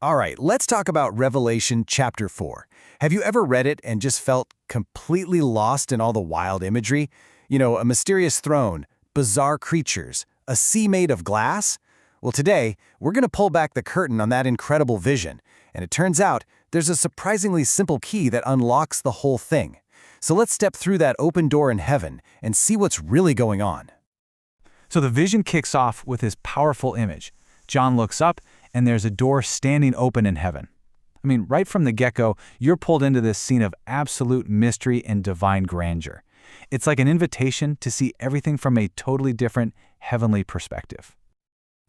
All right, let's talk about Revelation chapter 4. Have you ever read it and just felt completely lost in all the wild imagery? You know, a mysterious throne, bizarre creatures, a sea made of glass? Well, today, we're going to pull back the curtain on that incredible vision. And it turns out, there's a surprisingly simple key that unlocks the whole thing. So let's step through that open door in heaven and see what's really going on. So the vision kicks off with this powerful image. John looks up, and there's a door standing open in heaven. I mean, right from the get-go, you're pulled into this scene of absolute mystery and divine grandeur. It's like an invitation to see everything from a totally different heavenly perspective.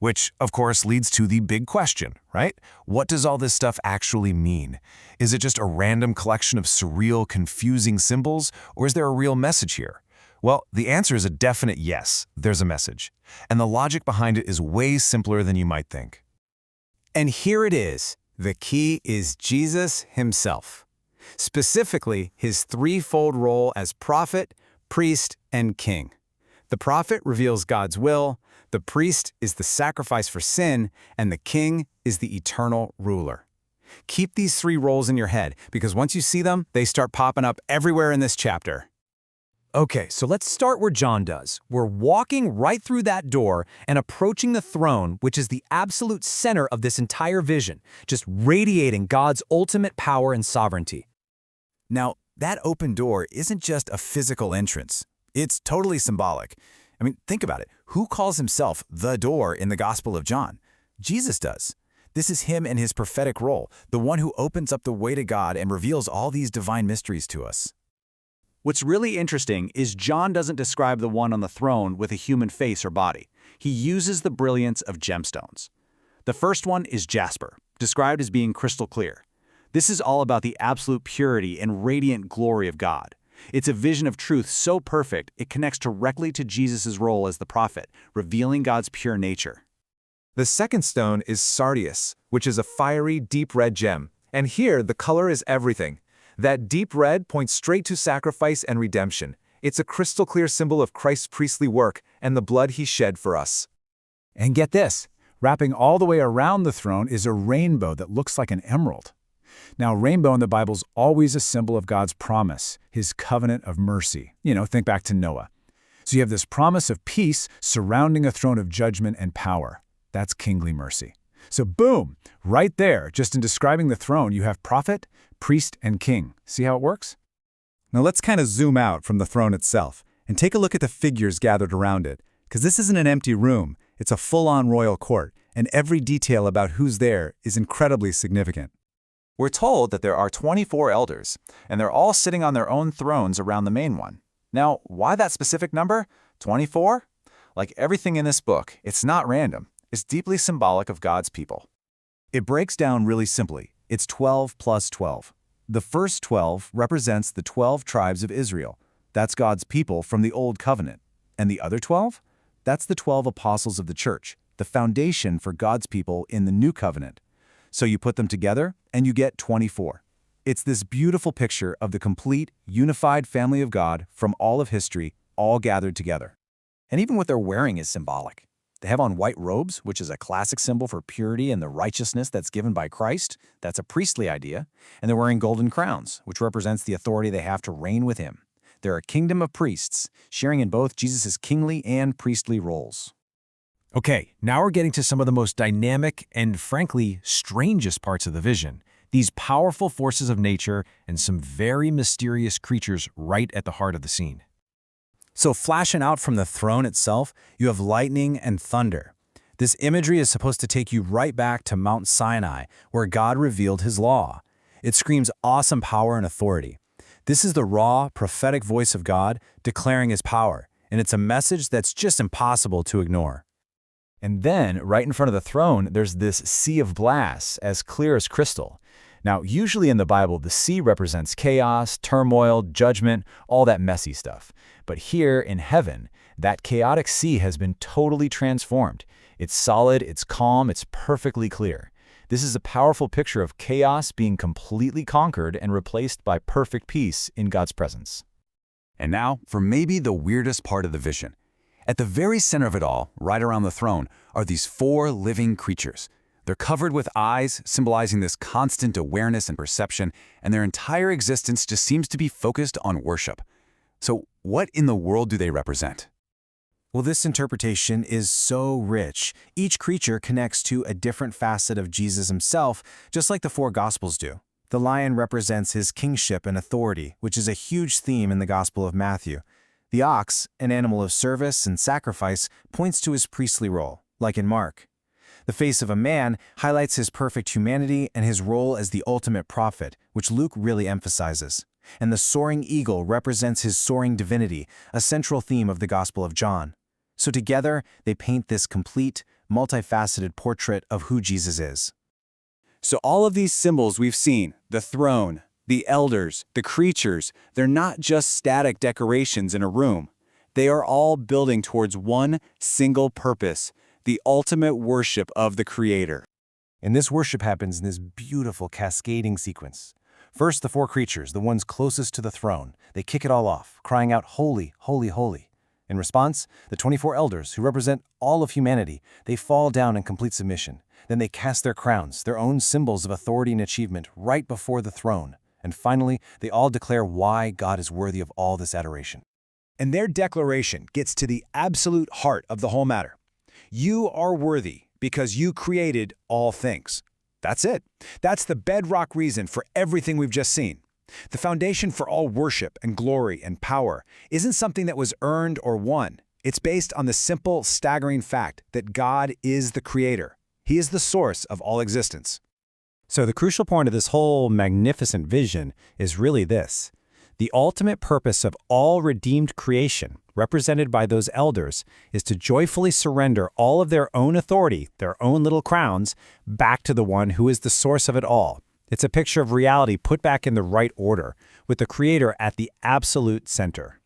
Which, of course, leads to the big question, right? What does all this stuff actually mean? Is it just a random collection of surreal, confusing symbols, or is there a real message here? Well, the answer is a definite yes, there's a message. And the logic behind it is way simpler than you might think. And here it is. The key is Jesus himself. Specifically, his threefold role as prophet, priest, and king. The prophet reveals God's will, the priest is the sacrifice for sin, and the king is the eternal ruler. Keep these three roles in your head, because once you see them, they start popping up everywhere in this chapter. Okay, so let's start where John does. We're walking right through that door and approaching the throne, which is the absolute center of this entire vision, just radiating God's ultimate power and sovereignty. Now, that open door isn't just a physical entrance. It's totally symbolic. I mean, think about it. Who calls himself the door in the Gospel of John? Jesus does. This is him and his prophetic role, the one who opens up the way to God and reveals all these divine mysteries to us. What's really interesting is John doesn't describe the one on the throne with a human face or body. He uses the brilliance of gemstones. The first one is Jasper, described as being crystal clear. This is all about the absolute purity and radiant glory of God. It's a vision of truth so perfect it connects directly to Jesus' role as the prophet, revealing God's pure nature. The second stone is Sardius, which is a fiery, deep red gem. And here, the color is everything. That deep red points straight to sacrifice and redemption. It's a crystal clear symbol of Christ's priestly work and the blood he shed for us. And get this, wrapping all the way around the throne is a rainbow that looks like an emerald. Now, rainbow in the Bible's always a symbol of God's promise, his covenant of mercy. Think back to Noah. So you have this promise of peace surrounding a throne of judgment and power. That's kingly mercy. So boom, right there, just in describing the throne, you have prophet, priest, and king. See how it works? Now let's kind of zoom out from the throne itself and take a look at the figures gathered around it, because this isn't an empty room, it's a full-on royal court, and every detail about who's there is incredibly significant. We're told that there are 24 elders, and they're all sitting on their own thrones around the main one. Now, why that specific number? 24? Like everything in this book, it's not random. It's deeply symbolic of God's people. It breaks down really simply. It's 12 plus 12. The first 12 represents the 12 tribes of Israel. That's God's people from the Old Covenant. And the other 12? That's the 12 apostles of the church, the foundation for God's people in the New Covenant. So you put them together, and you get 24. It's this beautiful picture of the complete, unified family of God from all of history, all gathered together. And even what they're wearing is symbolic. They have on white robes, which is a classic symbol for purity and the righteousness that's given by Christ. That's a priestly idea. And they're wearing golden crowns, which represents the authority they have to reign with him. They're a kingdom of priests, sharing in both Jesus' kingly and priestly roles. Okay, now we're getting to some of the most dynamic and, frankly, strangest parts of the vision. These powerful forces of nature and some very mysterious creatures right at the heart of the scene. So flashing out from the throne itself, you have lightning and thunder. This imagery is supposed to take you right back to Mount Sinai, where God revealed his law. It screams awesome power and authority. This is the raw, prophetic voice of God declaring his power, and it's a message that's just impossible to ignore. And then, right in front of the throne, there's this sea of glass, as clear as crystal. Now, usually in the Bible, the sea represents chaos, turmoil, judgment, all that messy stuff. But here in heaven, that chaotic sea has been totally transformed. It's solid, it's calm, it's perfectly clear. This is a powerful picture of chaos being completely conquered and replaced by perfect peace in God's presence. And now, for maybe the weirdest part of the vision. At the very center of it all, right around the throne, are these 4 living creatures. They're covered with eyes, symbolizing this constant awareness and perception, and their entire existence just seems to be focused on worship. So what in the world do they represent? Well, this interpretation is so rich. Each creature connects to a different facet of Jesus himself, just like the four Gospels do. The lion represents his kingship and authority, which is a huge theme in the Gospel of Matthew. The ox, an animal of service and sacrifice, points to his priestly role, like in Mark. The face of a man highlights his perfect humanity and his role as the ultimate prophet, which Luke really emphasizes. And the soaring eagle represents his soaring divinity, a central theme of the Gospel of John. So together, they paint this complete, multifaceted portrait of who Jesus is. So all of these symbols we've seen, the throne, the elders, the creatures, they're not just static decorations in a room. They are all building towards one single purpose, the ultimate worship of the Creator. And this worship happens in this beautiful cascading sequence. First, the four creatures, the ones closest to the throne, they kick it all off, crying out, "Holy, holy, holy." In response, the 24 elders, who represent all of humanity, they fall down in complete submission. Then they cast their crowns, their own symbols of authority and achievement, right before the throne. And finally, they all declare why God is worthy of all this adoration. And their declaration gets to the absolute heart of the whole matter. You are worthy because you created all things. That's it. That's the bedrock reason for everything we've just seen. The foundation for all worship and glory and power isn't something that was earned or won. It's based on the simple, staggering fact that God is the creator. He is the source of all existence. So the crucial point of this whole magnificent vision is really this. The ultimate purpose of all redeemed creation, represented by those elders, is to joyfully surrender all of their own authority, their own little crowns, back to the one who is the source of it all. It's a picture of reality put back in the right order, with the Creator at the absolute center.